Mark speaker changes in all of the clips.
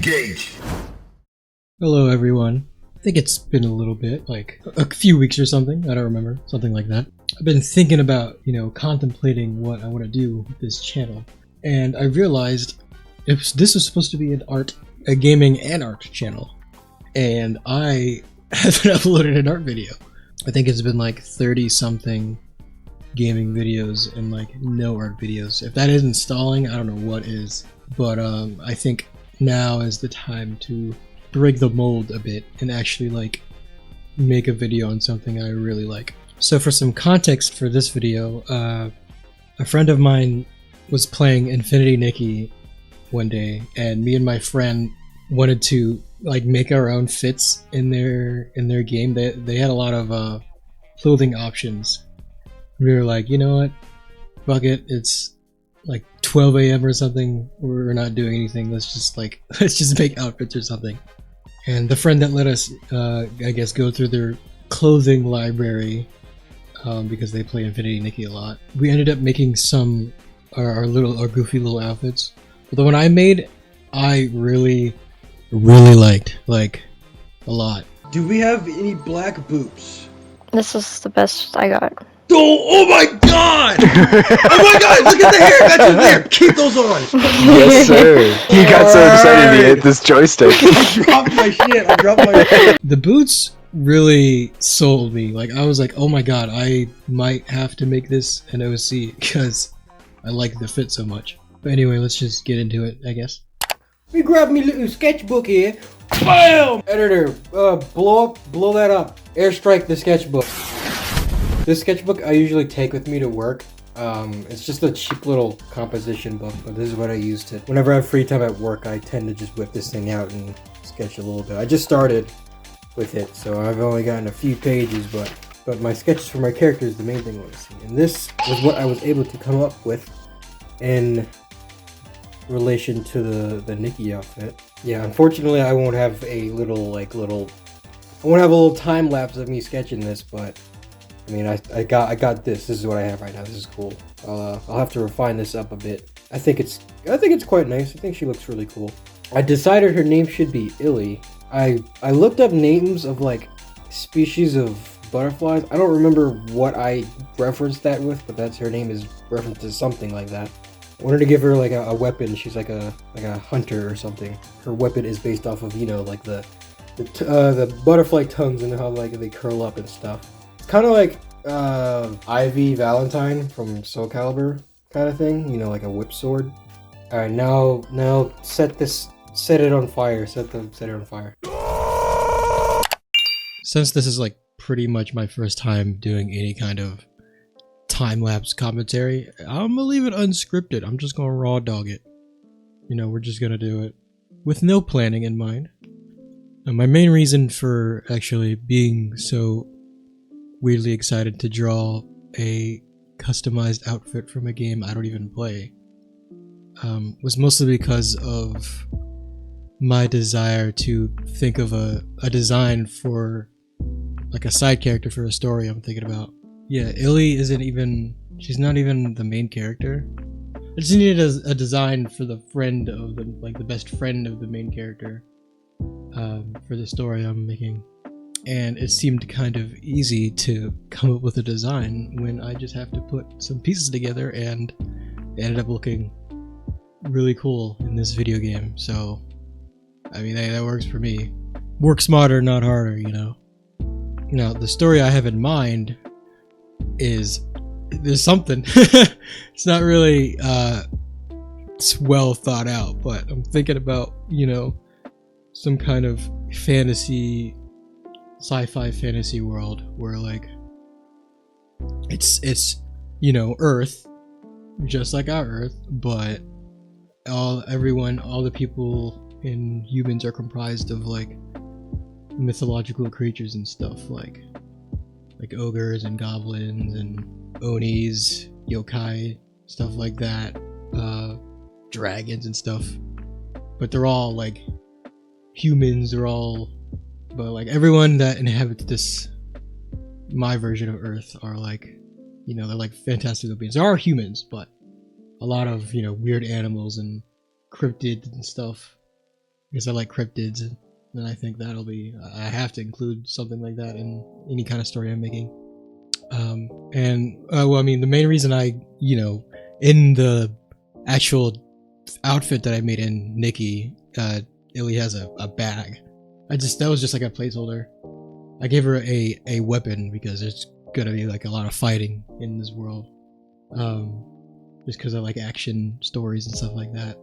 Speaker 1: Engage.
Speaker 2: Hello everyone. I think it's been a little bit, like a few weeks or something, I don't remember, something like that. I've been thinking about, contemplating what I want to do with this channel. And I realized this was supposed to be a gaming and art channel. And I haven't uploaded an art video. I think it's been like 30 something gaming videos and like no art videos. If that isn't stalling, I don't know what is. But I think now is the time to break the mold a bit and actually like make a video on something I really like. So for some context for this video, a friend of mine was playing Infinity Nikki one day, and me and my friend wanted to like make our own fits in their game. They had a lot of clothing options. We were like, you know what, fuck it, it's like 12 a.m. or something, we're not doing anything, let's just make outfits or something. And the friend that let us I guess go through their clothing library, because they play Infinity Nikki a lot, we ended up making some our goofy little outfits. But the one I made, I really liked, like, a lot.
Speaker 3: Do we have any black boots?
Speaker 4: This is the best I got.
Speaker 3: Oh my god! Oh my god, look at the hair! Got you there! Keep those on!
Speaker 5: Yes, sir. He got so excited he hit this joystick.
Speaker 3: I dropped my shit.
Speaker 2: The boots really sold me. Like, I was like, oh my god, I might have to make this an OC because I like the fit so much. But anyway, let's just get into it, I guess.
Speaker 3: We grab me little sketchbook here. BAM! Editor, blow that up. Airstrike the sketchbook. This sketchbook I usually take with me to work. It's just a cheap little composition book, but this is what I use to... Whenever I have free time at work, I tend to just whip this thing out and sketch a little bit. I just started with it, so I've only gotten a few pages, but my sketches for my character is the main thing I want to see. And this was what I was able to come up with in relation to the Nikki outfit. Yeah, unfortunately I won't have a little time lapse of me sketching this, but I mean, I got this. This is what I have right now. This is cool. I'll have to refine this up a bit. I think it's quite nice. I think she looks really cool. I decided her name should be Illy. I looked up names of like species of butterflies. I don't remember what I referenced that with, but that's her name is referenced to something like that. I wanted to give her like a weapon. She's like a hunter or something. Her weapon is based off of, like the butterfly tongues and how like they curl up and stuff. It's kind of like Ivy Valentine from Soul Calibur kind of thing, like a whip sword. All right, now set it on fire. Set it on fire.
Speaker 2: Since this is like pretty much my first time doing any kind of time-lapse commentary, I'm gonna leave it unscripted. I'm just gonna raw dog it. We're just gonna do it with no planning in mind. And my main reason for actually being so weirdly excited to draw a customized outfit from a game I don't even play was mostly because of my desire to think of a design for like a side character for a story I'm thinking about. Yeah, Illy she's not even the main character. I just needed a design for the friend of the best friend of the main character for the story I'm making. And it seemed kind of easy to come up with a design when I just have to put some pieces together, and it ended up looking really cool in this video game. So, I mean, that works for me. Work smarter, not harder, Now, the story I have in mind is... there's something. It's not really it's well thought out, but I'm thinking about, some kind of sci-fi fantasy world where like it's Earth, just like our Earth, but all the people and humans are comprised of like mythological creatures and stuff like ogres and goblins and onis, yokai, stuff like that, dragons and stuff. But they're all like humans, but like everyone that inhabits my version of Earth are like, they're like fantastical beings. There are humans, but a lot of, weird animals and cryptids and stuff. because I like cryptids, and I think that'll be. I have to include something like that in any kind of story I'm making. Well, I mean, the main reason in the actual outfit that I made in Nikki, Illy has a bag. That was just like a placeholder. I gave her a weapon because there's gonna be like a lot of fighting in this world. Just because I like action stories and stuff like that.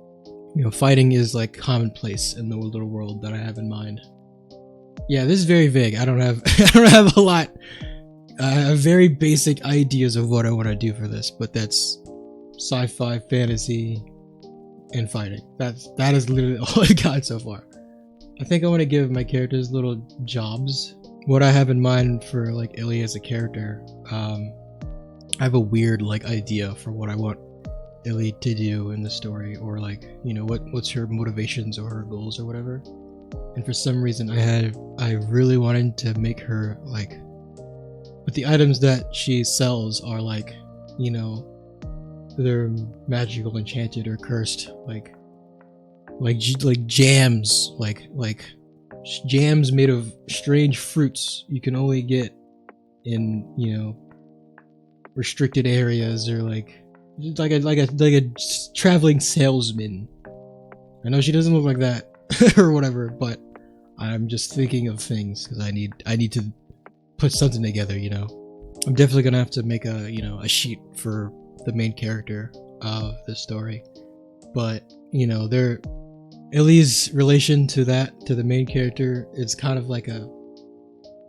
Speaker 2: Fighting is like commonplace in the little world that I have in mind. Yeah, this is very vague. I don't have I don't have a lot. I have very basic ideas of what I want to do for this, but that's sci-fi, fantasy, and fighting. That is literally all I've got so far. I think I want to give my characters little jobs. What I have in mind for like Illy as a character, I have a weird like idea for what I want Illy to do in the story, or like what's her motivations or her goals or whatever. And for some reason I really wanted to make her like, but the items that she sells are like, they're magical, enchanted, or cursed, like jams, like jams made of strange fruits you can only get in restricted areas, or like a traveling salesman. I know she doesn't look like that or whatever, but I'm just thinking of things because I need to put something together. I'm definitely gonna have to make a sheet for the main character of the story, but Illy's relation to the main character is kind of like a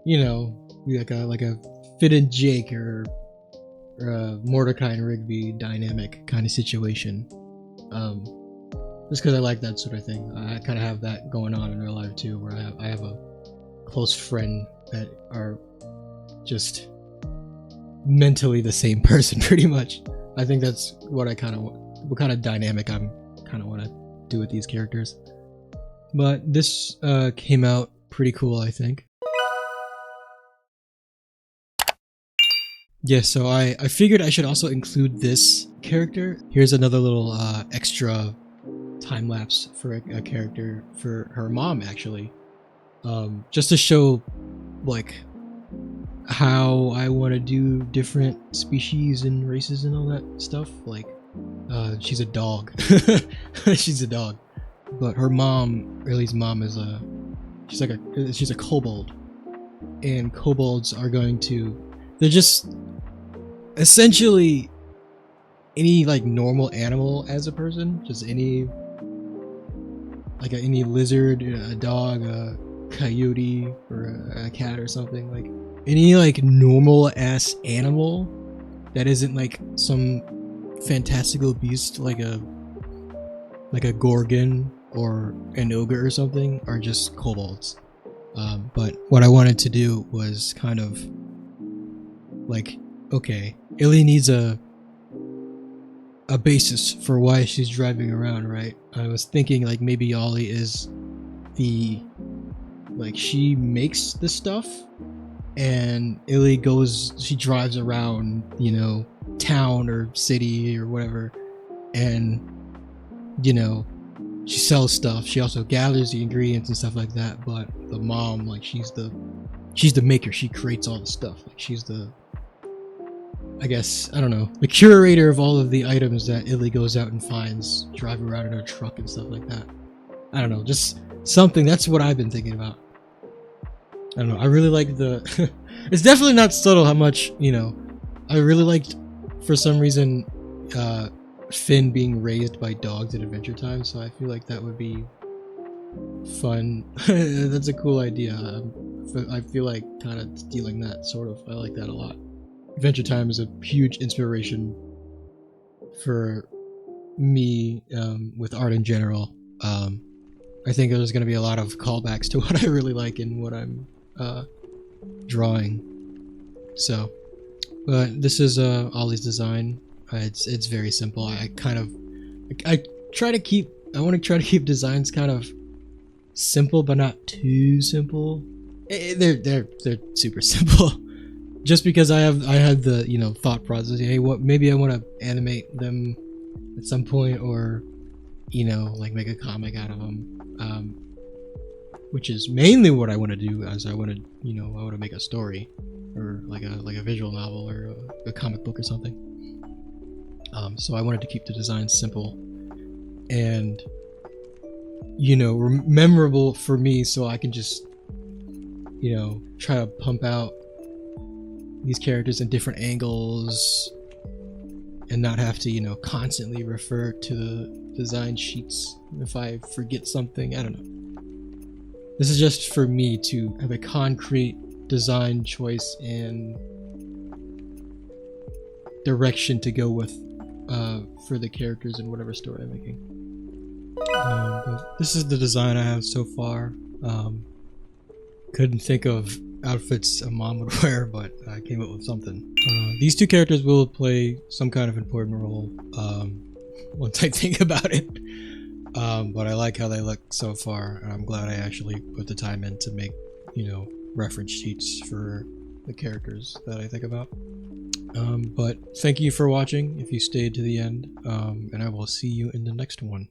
Speaker 2: like a Finn and Jake or a Mordecai and Rigby dynamic kind of situation. Just because I like that sort of thing. I kind of have that going on in real life too, where I have a close friend that are just mentally the same person pretty much. I think that's what kind of dynamic I'm kind of want to do with these characters. But this came out pretty cool, I think. Yeah, so I figured I should also include this character. Here's another little extra time lapse for a character for her mom, actually, just to show like how I want to do different species and races and all that stuff. Like she's a dog. She's a dog, but her mom, Illy's mom, is she's a kobold, and kobolds are they're just essentially any like normal animal as a person, just any lizard, a dog, a coyote, or a cat or something, like any like normal ass animal that isn't like some fantastical beast like a gorgon or an ogre or something, are just kobolds. But what I wanted to do was kind of like, okay, Illy needs a basis for why she's driving around, right? I was thinking like maybe Ollie is she makes the stuff, and Illy she drives around, town or city or whatever, and she sells stuff. She also gathers the ingredients and stuff like that. But the mom, like, she's the maker. She creates all the stuff. Like, she's the, I guess, I don't know, the curator of all of the items that Illy goes out and finds, driving around in her truck and stuff like that. I don't know, just something. That's what I've been thinking about. I don't know, I really like it's definitely not subtle how much, I really liked, for some reason, Finn being raised by dogs at Adventure Time, so I feel like that would be fun. That's a cool idea. I feel like kind of stealing that, sort of. I like that a lot. Adventure Time is a huge inspiration for me with art in general. I think there's going to be a lot of callbacks to what I really like and what I'm drawing. So, but this is Ollie's design. It's very simple. I want to try to keep designs kind of simple, but not too simple. They're super simple. Just because I had the thought process. Hey, maybe I want to animate them at some point, or like make a comic out of them. which is mainly what I want to do, as I want to, I want to make a story, or like a visual novel or a comic book or something. So I wanted to keep the design simple and memorable for me, so I can just try to pump out these characters in different angles and not have to constantly refer to the design sheets if I forget something. I don't know. This is just for me to have a concrete design choice and direction to go with for the characters in whatever story I'm making. But this is the design I have so far. Couldn't think of outfits a mom would wear, but I came up with something. These two characters will play some kind of important role once I think about it. But I like how they look so far, and I'm glad I actually put the time in to make, reference sheets for the characters that I think about. But thank you for watching if you stayed to the end, and I will see you in the next one.